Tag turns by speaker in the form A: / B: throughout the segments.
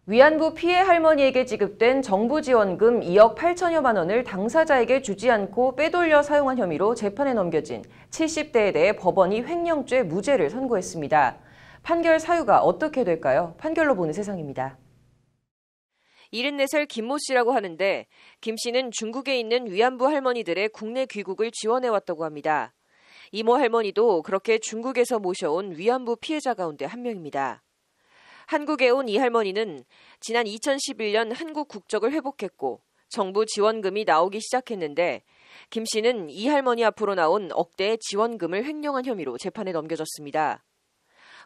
A: 위안부 피해 할머니에게 지급된 정부 지원금 2억 8천여만 원을 당사자에게 주지 않고 빼돌려 사용한 혐의로 재판에 넘겨진 70대에 대해 법원이 횡령죄 무죄를 선고했습니다. 판결 사유가 어떻게 될까요? 판결로 보는 세상입니다.
B: 74살 김모 씨라고 하는데 김 씨는 중국에 있는 위안부 할머니들의 국내 귀국을 지원해왔다고 합니다. 이모 할머니도 그렇게 중국에서 모셔온 위안부 피해자 가운데 한 명입니다. 한국에 온 이 할머니는 지난 2011년 한국 국적을 회복했고 정부 지원금이 나오기 시작했는데 김 씨는 이 할머니 앞으로 나온 억대의 지원금을 횡령한 혐의로 재판에 넘겨졌습니다.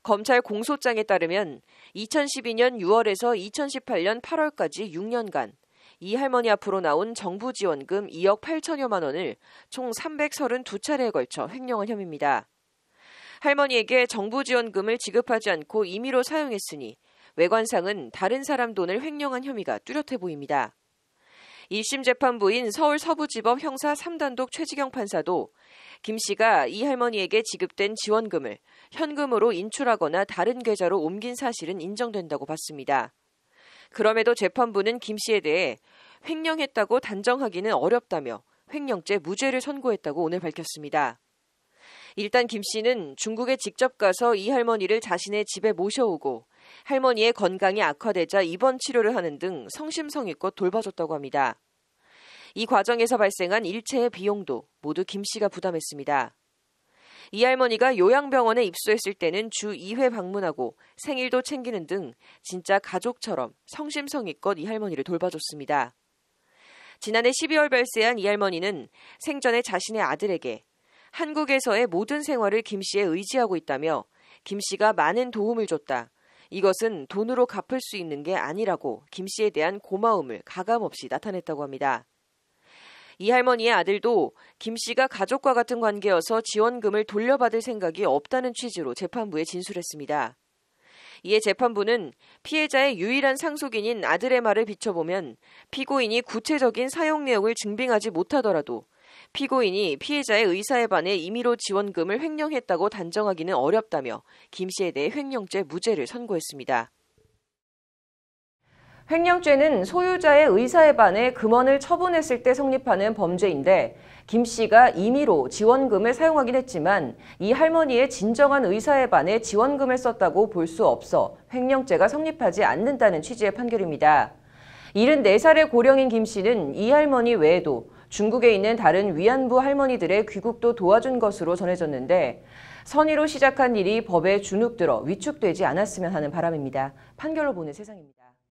B: 검찰 공소장에 따르면 2012년 6월에서 2018년 8월까지 6년간 이 할머니 앞으로 나온 정부 지원금 2억 8천여만 원을 총 332차례에 걸쳐 횡령한 혐의입니다. 할머니에게 정부 지원금을 지급하지 않고 임의로 사용했으니 외관상은 다른 사람 돈을 횡령한 혐의가 뚜렷해 보입니다. 1심 재판부인 서울 서부지법 형사 3단독 최지경 판사도 김 씨가 이 할머니에게 지급된 지원금을 현금으로 인출하거나 다른 계좌로 옮긴 사실은 인정된다고 봤습니다. 그럼에도 재판부는 김 씨에 대해 횡령했다고 단정하기는 어렵다며 횡령죄 무죄를 선고했다고 오늘 밝혔습니다. 일단 김 씨는 중국에 직접 가서 이 할머니를 자신의 집에 모셔오고 할머니의 건강이 악화되자 입원 치료를 하는 등 성심성의껏 돌봐줬다고 합니다. 이 과정에서 발생한 일체의 비용도 모두 김 씨가 부담했습니다. 이 할머니가 요양병원에 입소했을 때는 주 2회 방문하고 생일도 챙기는 등 진짜 가족처럼 성심성의껏 이 할머니를 돌봐줬습니다. 지난해 12월 발세한 이 할머니는 생전에 자신의 아들에게 한국에서의 모든 생활을 김 씨에 의지하고 있다며 김 씨가 많은 도움을 줬다. 이것은 돈으로 갚을 수 있는 게 아니라고 김 씨에 대한 고마움을 가감없이 나타냈다고 합니다. 이 할머니의 아들도 김 씨가 가족과 같은 관계여서 지원금을 돌려받을 생각이 없다는 취지로 재판부에 진술했습니다. 이에 재판부는 피해자의 유일한 상속인인 아들의 말을 비춰보면 피고인이 구체적인 사용 내용을 증빙하지 못하더라도 피고인이 피해자의 의사에 반해 임의로 지원금을 횡령했다고 단정하기는 어렵다며 김 씨에 대해 횡령죄 무죄를 선고했습니다.
A: 횡령죄는 소유자의 의사에 반해 금원을 처분했을 때 성립하는 범죄인데 김 씨가 임의로 지원금을 사용하긴 했지만 이 할머니의 진정한 의사에 반해 지원금을 썼다고 볼 수 없어 횡령죄가 성립하지 않는다는 취지의 판결입니다. 74살의 고령인 김 씨는 이 할머니 외에도 중국에 있는 다른 위안부 할머니들의 귀국도 도와준 것으로 전해졌는데 선의로 시작한 일이 법에 주눅들어 위축되지 않았으면 하는 바람입니다. 판결로 보는 세상입니다.